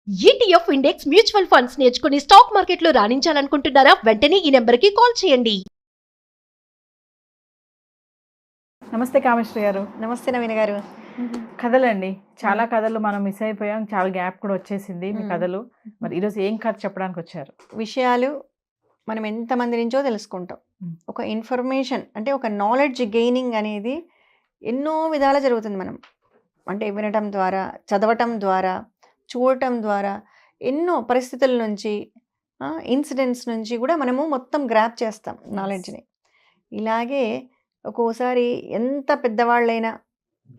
ETF index mutual funds నేర్చుకుని stock మార్కెట్లో రాణించాలనుకుంటున్నారా? వెంటనే ఈ నెంబర్కి కాల్ చేయండి. నమస్తే కామేశ్వరి గారు. నమస్తే నవీన గారు. కథలండి, చాలా కథలు మనం మిస్ అయిపోయాం, చాలా గ్యాప్ కూడా వచ్చేసింది మీ కథలు. మరి ఈరోజు ఏం కథ చెప్పడానికి వచ్చారు? విషయాలు మనం ఎంతమంది నుంచో తెలుసుకుంటాం. ఒక ఇన్ఫర్మేషన్ అంటే ఒక నాలెడ్జ్ గెయినింగ్ అనేది ఎన్నో విధాల జరుగుతుంది. మనం అంటే వినటం ద్వారా, చదవటం ద్వారా, చూడటం ద్వారా, ఎన్నో పరిస్థితుల నుంచి, ఇన్సిడెంట్స్ నుంచి కూడా మనము మొత్తం గ్రాప్ చేస్తాం నాలెడ్జ్ని. ఇలాగే ఒక్కోసారి ఎంత పెద్దవాళ్ళైనా,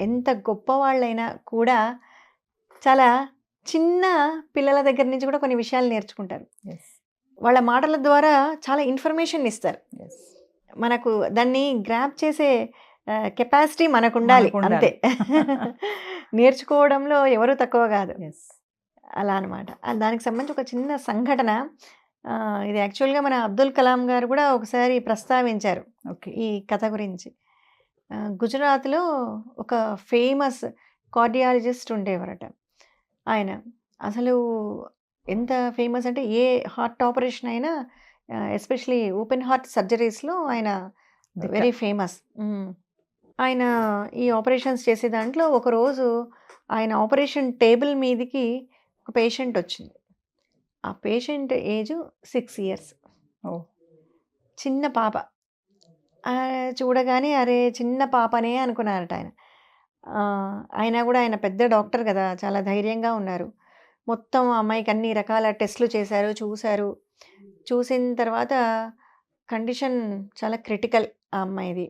ఎంత గొప్పవాళ్ళైనా కూడా చాలా చిన్న పిల్లల దగ్గర నుంచి కూడా కొన్ని విషయాలు నేర్చుకుంటారు. వాళ్ళ మాటల ద్వారా చాలా ఇన్ఫర్మేషన్ ఇస్తారు. మనకు దాన్ని గ్రాప్ చేసే కెపాసిటీ మనకు ఉండాలి, అంతే. నేర్చుకోవడంలో ఎవరు తక్కువ కాదు, అలా అనమాట. దానికి సంబంధించి ఒక చిన్న సంఘటన. ఇది యాక్చువల్గా మన అబ్దుల్ కలాం గారు కూడా ఒకసారి ప్రస్తావించారు ఈ కథ గురించి. గుజరాత్లో ఒక ఫేమస్ కార్డియాలజిస్ట్ ఉండేవారట. ఆయన అసలు ఎంత ఫేమస్ అంటే ఏ హార్ట్ ఆపరేషన్ అయినా, ఎస్పెషలీ ఓపెన్ హార్ట్ సర్జరీస్లో ఆయన వెరీ ఫేమస్. ఆయన ఈ ఆపరేషన్స్ చేసే దాంట్లో ఒకరోజు ఆయన ఆపరేషన్ టేబుల్ మీదకి ఒక పేషెంట్ వచ్చింది. ఆ పేషెంట్ ఏజ్ 6 years, చిన్న పాప. చూడగానే అరే చిన్న పాపనే అనుకున్నారట ఆయన. అయినా కూడా ఆయన పెద్ద డాక్టర్ కదా, చాలా ధైర్యంగా ఉన్నారు. మొత్తం అమ్మాయికి అన్ని రకాల టెస్టులు చేశారు, చూసిన తర్వాత కండిషన్ చాలా క్రిటికల్. ఆ అమ్మాయిది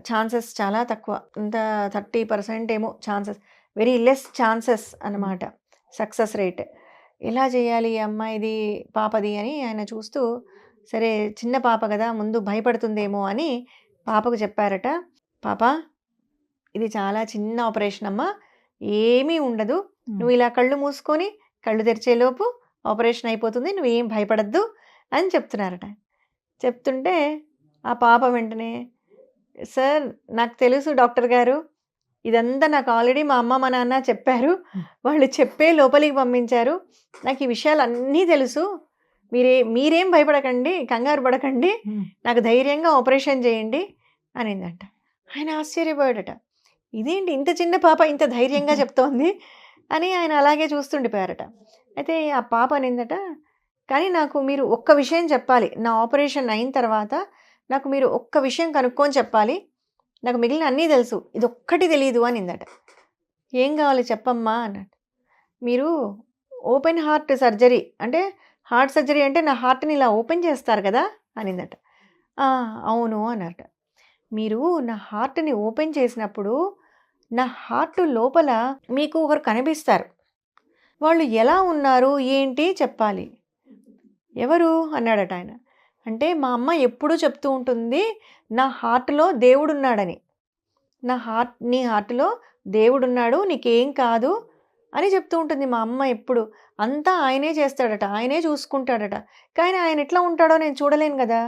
ఛాన్సెస్ చాలా తక్కువ, అంత 30% ఏమో ఛాన్సెస్, వెరీ లెస్ ఛాన్సెస్ అన్నమాట, సక్సెస్ రేట్. ఎలా చేయాలి ఈ అమ్మాయిది, పాపది అని ఆయన చూస్తూ, సరే చిన్న పాప కదా ముందు భయపడుతుందేమో అని పాపకు చెప్పారట. పాప, ఇది చాలా చిన్న ఆపరేషన్ అమ్మా, ఏమీ ఉండదు, నువ్వు ఇలా కళ్ళు మూసుకొని కళ్ళు తెరిచేలోపు ఆపరేషన్ అయిపోతుంది, నువ్వేం భయపడద్దు అని చెప్తున్నారట. చెప్తుంటే ఆ పాప వెంటనే, సార్ నాకు తెలుసు డాక్టర్ గారు, ఇదంతా నాకు ఆల్రెడీ మా అమ్మ మా నాన్న చెప్పారు, వాళ్ళు చెప్పే లోపలికి పంపించారు, నాకు ఈ విషయాలు అన్నీ తెలుసు, మీరేం భయపడకండి, కంగారు పడకండి, నాకు ధైర్యంగా ఆపరేషన్ చేయండి అనిందంట. ఆయన ఆశ్చర్యపోయాడట, ఇదేంటి ఇంత చిన్న పాప ఇంత ధైర్యంగా చెప్తోంది అని ఆయన అలాగే చూస్తుండిపోయారట. అయితే ఆ పాప అనిందట, కానీ నాకు మీరు ఒక్క విషయం చెప్పాలి, నా ఆపరేషన్ అయిన తర్వాత నాకు మీరు ఒక్క విషయం కనుక్కొని చెప్పాలి, నాకు మిగిలిన అన్నీ తెలుసు, ఇది ఒక్కటి తెలియదు అనిందట. ఏం కావాలి చెప్పమ్మా అన్నట్టు. మీరు ఓపెన్ హార్ట్ సర్జరీ అంటే, హార్ట్ సర్జరీ అంటే నా హార్ట్ని ఇలా ఓపెన్ చేస్తారు కదా అనిందట. అవును అన్నట. మీరు నా హార్ట్ని ఓపెన్ చేసినప్పుడు నా హార్ట్ లోపల మీకు ఒకరు కనిపిస్తారు, వాళ్ళు ఎలా ఉన్నారు ఏంటి చెప్పాలి. ఎవరు అన్నాడట ఆయన. అంటే మా అమ్మ ఎప్పుడూ చెప్తూ ఉంటుంది, నా హార్ట్లో దేవుడున్నాడని, నీ హార్ట్లో దేవుడున్నాడు, నీకేం కాదు అని చెప్తూ ఉంటుంది మా అమ్మ ఎప్పుడు. అంతా ఆయనే చేస్తాడట, ఆయనే చూసుకుంటాడట. కానీ ఆయన ఎట్లా ఉంటాడో నేను చూడలేను కదా,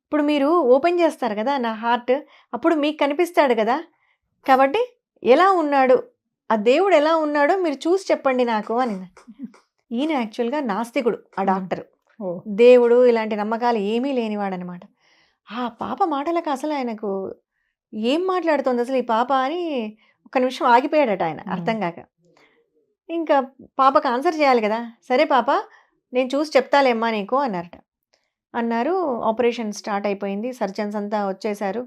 ఇప్పుడు మీరు ఓపెన్ చేస్తారు కదా నా హార్ట్, అప్పుడు మీకు కనిపిస్తాడు కదా, కాబట్టి ఎలా ఉన్నాడు, ఆ దేవుడు ఎలా ఉన్నాడో మీరు చూసి చెప్పండి నాకు అని. ఈయన యాక్చువల్గా నాస్తికుడు, ఆ డాక్టర్. దేవుడు ఇలాంటి నమ్మకాలు ఏమీ లేనివాడనమాట. ఆ పాప మాటలకు అసలు ఆయనకు ఏం మాట్లాడుతుంది అసలు ఈ పాప అని ఒక్క నిమిషం ఆగిపోయాడట ఆయన, అర్థం కాక. ఇంకా పాపకు ఆన్సర్ చేయాలి కదా, సరే పాప నేను చూసి చెప్తాలేమ్మా నీకు అన్నారు. ఆపరేషన్ స్టార్ట్ అయిపోయింది, సర్జన్స్ అంతా వచ్చేసారు.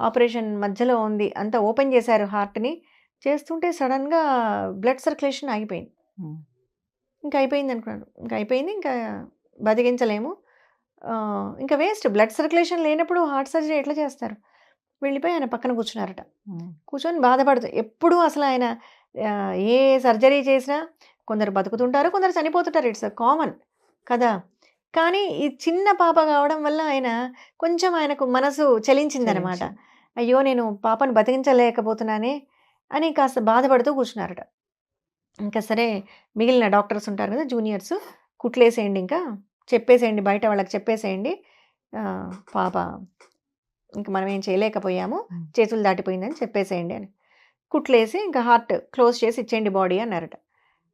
ఆపరేషన్ మధ్యలో ఉంది, అంతా ఓపెన్ చేశారు హార్ట్ని. చేస్తుంటే సడన్గా బ్లడ్ సర్క్యులేషన్ ఆగిపోయింది. ఇంకా అయిపోయింది అనుకున్నాడు, ఇంకా అయిపోయింది, ఇంకా బతికించలేము, ఇంకా వేస్ట్. బ్లడ్ సర్క్యులేషన్ లేనప్పుడు హార్ట్ సర్జరీ ఎట్లా చేస్తారు. వెళ్ళిపోయి ఆయన పక్కన కూర్చున్నారట. కూర్చొని బాధపడుతూ, ఎప్పుడూ అసలు ఆయన ఏ సర్జరీ చేసినా కొందరు బతుకుతుంటారు, కొందరు చనిపోతుంటారు, ఇట్స్ కామన్ కదా. కానీ ఈ చిన్న పాప కావడం వల్ల ఆయనకు మనసు చలించిందనమాట. అయ్యో నేను పాపను బతికించలేకపోతున్నానే అని కాస్త బాధపడుతూ కూర్చున్నారట. ఇంకా సరే మిగిలిన డాక్టర్స్ ఉంటారు కదా, జూనియర్స్, కుట్లేసేయండి, ఇంకా చెప్పేసేయండి, బయట వాళ్ళకి చెప్పేసేయండి, పాప ఇంక మనం ఏం చేయలేకపోయాము, చేతులు దాటిపోయిందని చెప్పేసేయండి అని. కుట్లేసి ఇంకా హార్ట్ క్లోజ్ చేసి ఇచ్చేయండి బాడీ అన్నారట.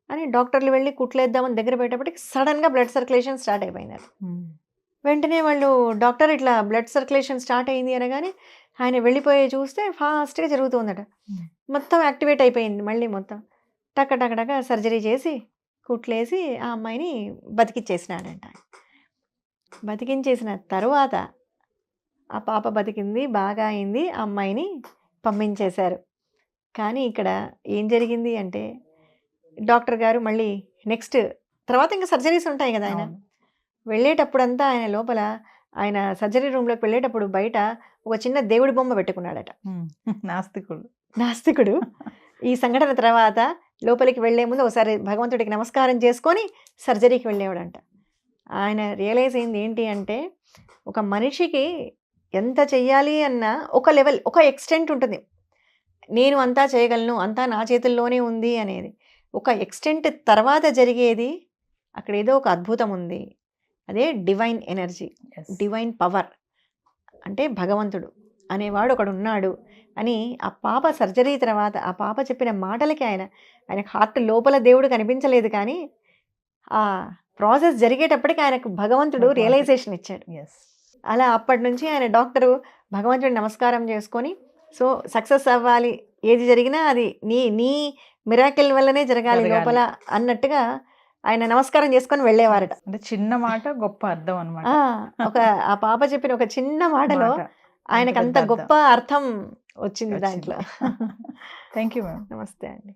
అని డాక్టర్లు వెళ్ళి కుట్లేద్దామని దగ్గర పెట్టేప్పటికి సడన్గా బ్లడ్ సర్క్యులేషన్ స్టార్ట్ అయిపోయింది. వెంటనే వాళ్ళు డాక్టర్ ఇట్లా బ్లడ్ సర్క్యులేషన్ స్టార్ట్ అయింది అనగానే ఆయన వెళ్ళిపోయి చూస్తే ఫాస్ట్గా జరుగుతుందట. మొత్తం యాక్టివేట్ అయిపోయింది మళ్ళీ మొత్తం. టక టక టక సర్జరీ చేసి కుట్లేసి ఆ అమ్మాయిని బతికిచ్చేసినాడంట. బతికించేసిన తర్వాత ఆ పాప బతికింది, బాగా అయింది, ఆ అమ్మాయిని పంపించేశారు. కానీ ఇక్కడ ఏం జరిగింది అంటే డాక్టర్ గారు మళ్ళీ నెక్స్ట్ తర్వాత ఇంకా సర్జరీస్ ఉంటాయి కదా, ఆయన వెళ్ళేటప్పుడంతా ఆయన లోపల ఆయన సర్జరీ రూమ్లోకి వెళ్ళేటప్పుడు బయట ఒక చిన్న దేవుడి బొమ్మ పెట్టుకున్నాడట. నాస్తికుడు ఈ సంఘటన తర్వాత లోపలికి వెళ్లే ముందు ఒకసారి భగవంతుడికి నమస్కారం చేసుకొని సర్జరీకి వెళ్ళేవాడంట. ఆయన రియలైజ్ అయింది ఏంటి అంటే ఒక మనిషికి ఎంత చెయ్యాలి అన్న ఒక లెవెల్, ఒక ఎక్స్టెంట్ ఉంటుంది. నేను అంతా చేయగలను, అంతా నా చేతుల్లోనే ఉంది అనేది ఒక ఎక్స్టెంట్ తర్వాత జరిగేది అక్కడ ఏదో ఒక అద్భుతం ఉంది. అదే డివైన్ ఎనర్జీ, డివైన్ పవర్. అంటే భగవంతుడు అనేవాడు ఒకడు ఉన్నాడు అని ఆ పాప సర్జరీ తర్వాత ఆ పాప చెప్పిన మాటలకి ఆయనకు హార్ట్ లోపల దేవుడు కనిపించలేదు, కానీ ఆ ప్రాసెస్ జరిగేటప్పటికి ఆయనకు భగవంతుడు రియలైజేషన్ ఇచ్చాడు. అలా అప్పటి నుంచి ఆయన డాక్టరు భగవంతుడి నమస్కారం చేసుకొని సో సక్సెస్ అవ్వాలి, ఏది జరిగినా అది నీ మిరాకిల్ వల్లనే జరగాలి లోపల అన్నట్టుగా ఆయన నమస్కారం చేసుకొని వెళ్ళేవారట. అంటే చిన్న మాట గొప్ప అర్థం అన్నమాట. ఆ పాప చెప్పిన ఒక చిన్న మాటలో ఆయనకు అంత గొప్ప అర్థం వచ్చింది దాంట్లో. Thank you ma'am. నమస్తే అండి.